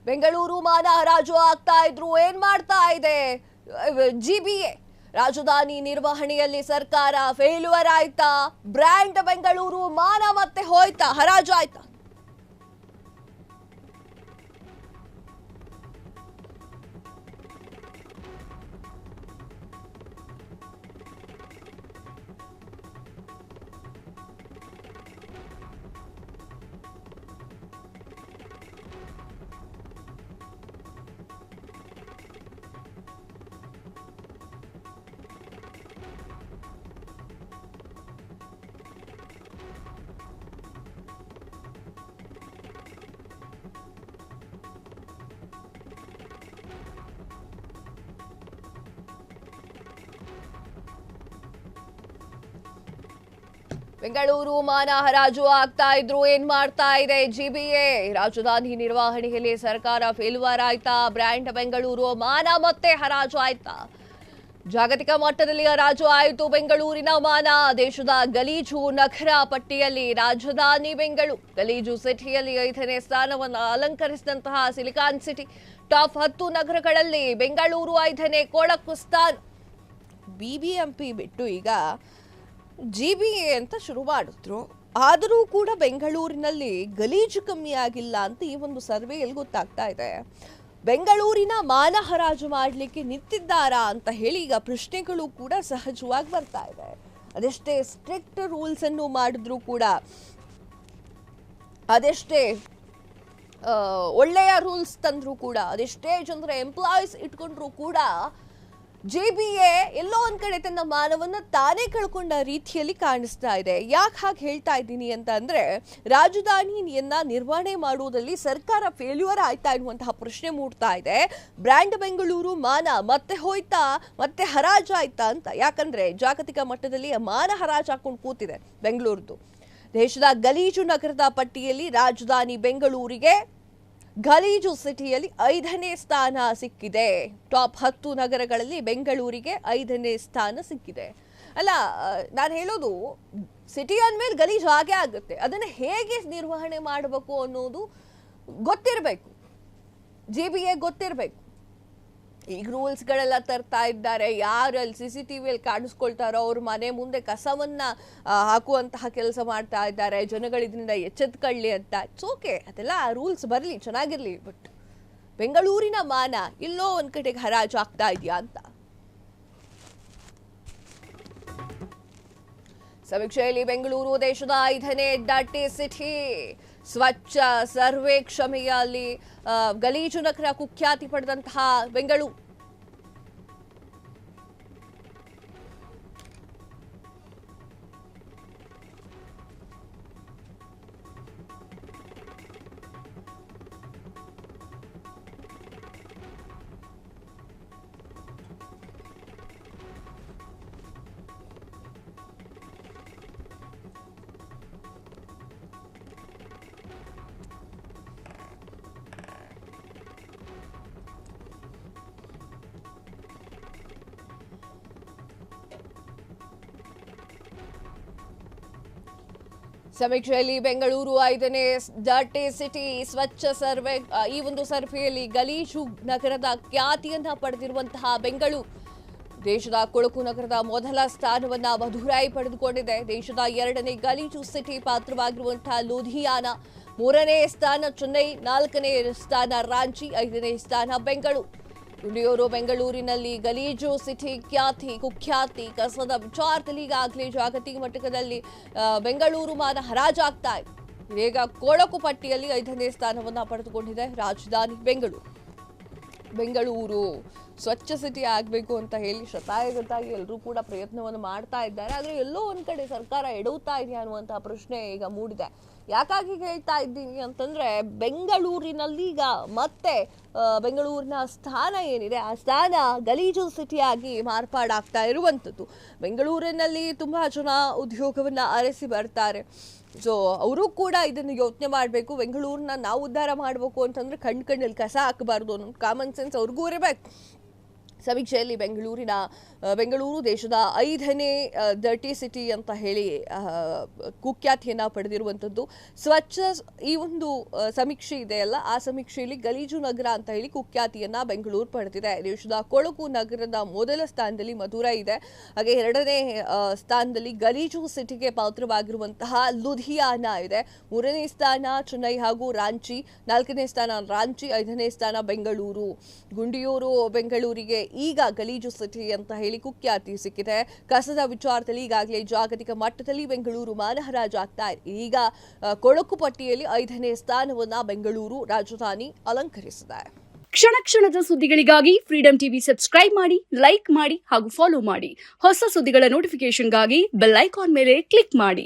ಬೆಂಗಳೂರು ಮಾನ ಹರಾಜು ಆಗ್ತಾ ಇದ್ರು ಏನ್ ಮಾಡ್ತಾ ಇದೆ ಜಿಬಿಎ? ರಾಜಧಾನಿ ನಿರ್ವಹಣೆಯಲ್ಲಿ ಸರ್ಕಾರ ಫೇಲ್ಯೂರ್ ಆಯ್ತಾ? ಬ್ರ್ಯಾಂಡ್ ಬೆಂಗಳೂರು ಮಾನ ಮತ್ತೆ ಹೋಯ್ತಾ? ಹರಾಜು ಆಯ್ತಾ? ಬೆಂಗಳೂರು ಮಾನ ಹರಾಜು ಆಗ್ತಾ ಇದ್ರು ಏನ್ ಮಾಡ್ತಾ ಇದೆ ಜಿಬಿಎ? ರಾಜಧಾನಿ ನಿರ್ವಹಣೆಯಲ್ಲಿ ಸರ್ಕಾರ ಫೇಲ್ಯೂರ್ ಆಯ್ತಾ? ಬ್ರ್ಯಾಂಡ್ ಬೆಂಗಳೂರು ಮಾನ ಮತ್ತೆ ಹರಾಜು ಆಯ್ತಾ? ಜಾಗತಿಕ ಮಟ್ಟದಲ್ಲಿ ಹರಾಜು ಆಯಿತು ಬೆಂಗಳೂರಿನ ಮಾನ. ದೇಶದ ಗಲೀಜು ನಗರ ಪಟ್ಟಿಯಲ್ಲಿ ರಾಜಧಾನಿ ಬೆಂಗಳೂರು ಗಲೀಜು ಸಿಟಿಯಲ್ಲಿ 5ನೇ ಸ್ಥಾನವನ್ನು ಅಲಂಕರಿಸಿದಂತಹ ಸಿಲಿಕಾನ್ ಸಿಟಿ ಟಾಪ್ 10 ನಗರಗಳಲ್ಲಿ ಬೆಂಗಳೂರು 5ನೇ ಕೊಳಕು ಸ್ಥಾನ. ಬಿಬಿಎಂಪಿ ಬಿಟ್ಟು ಈಗ ಜಿಬಿಎ ಅಂತ ಶುರು ಮಾಡಿದ್ರು. ಆದರೂ ಕೂಡ ಬೆಂಗಳೂರಿನಲ್ಲಿ ಗಲೀಜು ಕಮ್ಮಿ ಆಗಿಲ್ಲ ಅಂತ ಈ ಒಂದು ಸರ್ವೆಯಲ್ಲಿ ಗೊತ್ತಾಗ್ತಾ ಇದೆ. ಬೆಂಗಳೂರಿನ ಮಾನ ಹರಾಜು ಮಾಡಲಿಕ್ಕೆ ನಿಂತಿದ್ದಾರಾ ಅಂತ ಹೇಳಿ ಈಗ ಪ್ರಶ್ನೆಗಳು ಕೂಡ ಸಹಜವಾಗಿ ಬರ್ತಾ ಇದೆ. ಅದೆಷ್ಟೇ ಸ್ಟ್ರಿಕ್ಟ್ ರೂಲ್ಸ್ ಅನ್ನು ಮಾಡಿದ್ರು ಕೂಡ, ಅದೆಷ್ಟೇ ಒಳ್ಳೆಯ ರೂಲ್ಸ್ ತಂದ್ರು ಕೂಡ, ಅದೆಷ್ಟೇ ಜನರ ಎಂಪ್ಲಾಯೀಸ್ ಇಟ್ಕೊಂಡ್ರು ಕೂಡ ಜಿಬಿಎ ಎಲ್ಲೋ ಒಂದ್ ಕಡೆ ತನ್ನ ಮಾನವನ್ನ ತಾನೇ ಕಳ್ಕೊಂಡ ರೀತಿಯಲ್ಲಿ ಕಾಣಿಸ್ತಾ ಇದೆ. ಯಾಕೆ ಹಾಗೆ ಹೇಳ್ತಾ ಇದ್ದೀನಿ ಅಂತ ಅಂದ್ರೆ, ರಾಜಧಾನಿಯನ್ನ ನಿರ್ವಹಣೆ ಮಾಡುವುದರಲ್ಲಿ ಸರ್ಕಾರ ಫೇಲ್ಯೂರ್ ಆಯ್ತಾ ಎನ್ನುವಂತಹ ಪ್ರಶ್ನೆ ಮೂಡ್ತಾ ಇದೆ. ಬ್ರ್ಯಾಂಡ್ ಬೆಂಗಳೂರು ಮಾನ ಮತ್ತೆ ಹೋಯ್ತಾ, ಮತ್ತೆ ಹರಾಜಾಯ್ತಾ ಅಂತ. ಯಾಕಂದ್ರೆ ಜಾಗತಿಕ ಮಟ್ಟದಲ್ಲಿ ಮಾನ ಹರಾಜು ಹಾಕೊಂಡು ಕೂತಿದೆ ಬೆಂಗಳೂರದು. ದೇಶದ ಗಲೀಜು ನಗರದ ಪಟ್ಟಿಯಲ್ಲಿ ರಾಜಧಾನಿ ಬೆಂಗಳೂರಿಗೆ ಗಲೀಜು ಸಿಟಿಯಲ್ಲಿ 5ನೇ ಸ್ಥಾನ ಸಿಕ್ಕಿದೆ. ಟಾಪ್ 10 ನಗರಗಳಲ್ಲಿ ಬೆಂಗಳೂರಿಗೆ 5ನೇ ಸ್ಥಾನ ಸಿಕ್ಕಿದೆ. ಅಲ್ಲ, ನಾನು ಹೇಳೋದು, ಸಿಟಿ ಅಂದಮೇಲೆ ಗಲೀಜು ಹಾಗೆ ಆಗುತ್ತೆ. ಅದನ್ನು ಹೇಗೆ ನಿರ್ವಹಣೆ ಮಾಡಬೇಕು ಅನ್ನೋದು ಗೊತ್ತಿರಬೇಕು, ಜಿಬಿಎ ಗೊತ್ತಿರಬೇಕು. ಈಗ ರೂಲ್ಸ್ಗಳೆಲ್ಲ ತರ್ತಾ ಇದ್ದಾರೆ. ಯಾರು ಅಲ್ಲಿ CCTVಯಲ್ಲಿ ಕಾಣಿಸ್ಕೊಳ್ತಾರೋ ಅವ್ರ ಮನೆ ಮುಂದೆ ಕಸವನ್ನ ಹಾಕುವಂತಹ ಕೆಲಸ ಮಾಡ್ತಾ ಇದ್ದಾರೆ. ಜನಗಳು ಇದರಿಂದ ಎಚ್ಚೆತ್ಕೊಳ್ಳಿ ಅಂತ. ಇಟ್ಸ್ ಓಕೆ, ಅದೆಲ್ಲ ರೂಲ್ಸ್ ಬರಲಿ, ಚೆನ್ನಾಗಿರ್ಲಿ. ಬಟ್ ಬೆಂಗಳೂರಿನ ಮಾನ ಇಲ್ಲೋ ಒಂದ್ ಕಡೆಗೆ ಹರಾಜು ಆಗ್ತಾ ಇದೆಯಾ ಅಂತ. ಸಮೀಕ್ಷೆಯಲ್ಲಿ ಬೆಂಗಳೂರು ದೇಶದ 5ನೇ ಡರ್ಟಿ ಸಿಟಿ. ಸ್ವಚ್ಛ ಸರ್ವೇಕ್ಷಣೆಯಲ್ಲಿ ಗಲೀಜು ನಗರ ಕುಖ್ಯಾತಿ ಪಡೆದಂತಹ ಬೆಂಗಳೂರು ಸಮೀಕ್ಷೆಯಲ್ಲಿ ಬೆಂಗಳೂರು 5ನೇ ಡರ್ಟಿ ಸಿಟಿ. ಸ್ವಚ್ಛ ಸರ್ವೆ, ಈ ಒಂದು ಸರ್ವೆಯಲ್ಲಿ ಗಲೀಜು ನಗರದ ಖ್ಯಾತಿಯನ್ನ ಪಡೆದಿರುವಂತಹ ಬೆಂಗಳೂರು ದೇಶದ ಕೊಳಕು ನಗರದ ಮೊದಲ ಸ್ಥಾನವನ್ನ ಮಧುರೈ ಪಡೆದುಕೊಂಡಿದೆ. ದೇಶದ 2ನೇ ಗಲೀಜು ಸಿಟಿ ಪಾತ್ರವಾಗಿರುವಂತಹ ಲೂಧಿಯಾನ, 3ನೇ ಸ್ಥಾನ ಚೆನ್ನೈ, 4ನೇ ಸ್ಥಾನ ರಾಂಚಿ, 5ನೇ ಸ್ಥಾನ ಬೆಂಗಳೂರು. ದುಡಿಯೋರು ಬೆಂಗಳೂರಿನಲ್ಲಿ ಗಲೀಜು ಸಿಟಿ ಕುಖ್ಯಾತಿ ಕಸದ ವಿಚಾರದಲ್ಲಿ ಈಗಾಗಲೇ ಜಾಗತಿಕ ಮಟ್ಟದಲ್ಲಿ ಬೆಂಗಳೂರು ಮಾನ ಹರಾಜಾಗ್ತಾ ಇದೆ. ಈಗ ಕೊಳಕು ಪಟ್ಟಿಯಲ್ಲಿ 5ನೇ ಸ್ಥಾನವನ್ನು ಪಡೆದುಕೊಂಡಿದೆ ರಾಜಧಾನಿ ಬೆಂಗಳೂರು ಸ್ವಚ್ಛ ಸಿಟಿ ಆಗಬೇಕು ಅಂತ ಹೇಳಿ ಶತಾಯಗತಾಗಿ ಎಲ್ಲರೂ ಕೂಡ ಪ್ರಯತ್ನವನ್ನು ಮಾಡ್ತಾ ಇದ್ದಾರೆ. ಆದರೆ ಎಲ್ಲೋ ಒಂದ್ ಕಡೆ ಸರ್ಕಾರ ಎಡವುತ್ತಾ ಇದೆಯಾ ಅನ್ನುವಂತಹ ಪ್ರಶ್ನೆ ಈಗ ಮೂಡಿದೆ. ಯಾಕಾಗಿ ಹೇಳ್ತಾ ಇದ್ದೀನಿ ಅಂತಂದ್ರೆ, ಬೆಂಗಳೂರಿನಲ್ಲಿ ಈಗ ಮತ್ತೆ ಬೆಂಗಳೂರಿನ ಸ್ಥಾನ ಏನಿದೆ ಆ ಸ್ಥಾನ ಗಲೀಜು ಸಿಟಿಯಾಗಿ ಮಾರ್ಪಾಡಾಗ್ತಾ ಇರುವಂಥದ್ದು. ಬೆಂಗಳೂರಿನಲ್ಲಿ ತುಂಬಾ ಜನ ಉದ್ಯೋಗವನ್ನ ಅರಸಿ ಬರ್ತಾರೆ. ಸೊ ಅವರು ಕೂಡ ಇದನ್ನು ಯೋಚನೆ ಮಾಡಬೇಕು. ಬೆಂಗಳೂರನ್ನ ನಾವು ಉದ್ಧಾರ ಮಾಡಬೇಕು ಅಂತಂದ್ರೆ ಕಣ್ಣಲ್ಲಿ ಕಸ ಹಾಕಬಾರ್ದು ಅನ್ನೋ ಕಾಮನ್ ಸೆನ್ಸ್ ಅವ್ರಿಗೂ ಇರಬೇಕು. ಸಮೀಕ್ಷೆಯಲ್ಲಿ ಬೆಂಗಳೂರು ದೇಶದ 5ನೇ ಡರ್ಟಿ ಸಿಟಿ ಅಂತ ಹೇಳಿ ಕುಖ್ಯಾತಿಯನ್ನ ಪಡೆದಿರುವಂಥದ್ದು. ಸ್ವಚ್ಛ ಈ ಒಂದು ಸಮೀಕ್ಷೆ ಇದೆಯಲ್ಲ, ಆ ಸಮೀಕ್ಷೆಯಲ್ಲಿ ಗಲೀಜು ನಗರ ಅಂತ ಹೇಳಿ ಕುಖ್ಯಾತಿಯನ್ನ ಬೆಂಗಳೂರು ಪಡೆದಿದೆ. ದೇಶದ ಕೊಳಕು ನಗರದ ಮೊದಲ ಸ್ಥಾನದಲ್ಲಿ ಮಧುರೈ ಇದೆ. ಹಾಗೆ 2ನೇ ಸ್ಥಾನದಲ್ಲಿ ಗಲೀಜು ಸಿಟಿಗೆ ಪಾತ್ರವಾಗಿರುವಂತಹ ಲುಧಿಯಾನ ಇದೆ. 3ನೇ ಸ್ಥಾನ ಚೆನ್ನೈ ಹಾಗೂ ರಾಂಚಿ, 4ನೇ ಸ್ಥಾನ ರಾಂಚಿ, 5ನೇ ಸ್ಥಾನ ಬೆಂಗಳೂರು. ಗುಂಡಿಯೂರು ಬೆಂಗಳೂರಿಗೆ ಈಗ ಗಲೀಜು ಸಿಟಿ ಅಂತ ಹೇಳಿ ಕುಖ್ಯಾತಿ ಸಿಕ್ಕಿದೆ. ಕಸದ ವಿಚಾರದಲ್ಲಿ ಈಗಾಗಲೇ ಜಾಗತಿಕ ಮಟ್ಟದಲ್ಲಿ ಬೆಂಗಳೂರು ಮಾನಹರಾಜ್ ಆಗ್ತಾ ಇದೆ. ಈಗ ಕೊಳಕು ಪಟ್ಟಿಯಲ್ಲಿ 5ನೇ ಸ್ಥಾನವನ್ನ ಬೆಂಗಳೂರು ರಾಜಧಾನಿ ಅಲಂಕರಿಸಿದೆ. ಕ್ಷಣ ಕ್ಷಣದ ಸುದ್ದಿಗಳಿಗಾಗಿ ಫ್ರೀಡಂ ಟಿವಿ ಸಬ್ಸ್ಕ್ರೈಬ್ ಮಾಡಿ, ಲೈಕ್ ಮಾಡಿ ಹಾಗೂ ಫಾಲೋ ಮಾಡಿ. ಹೊಸ ಸುದ್ದಿಗಳ ನೋಟಿಫಿಕೇಶನ್ಗಾಗಿ ಬೆಲ್ ಐಕಾನ್ ಮೇಲೆ ಕ್ಲಿಕ್ ಮಾಡಿ.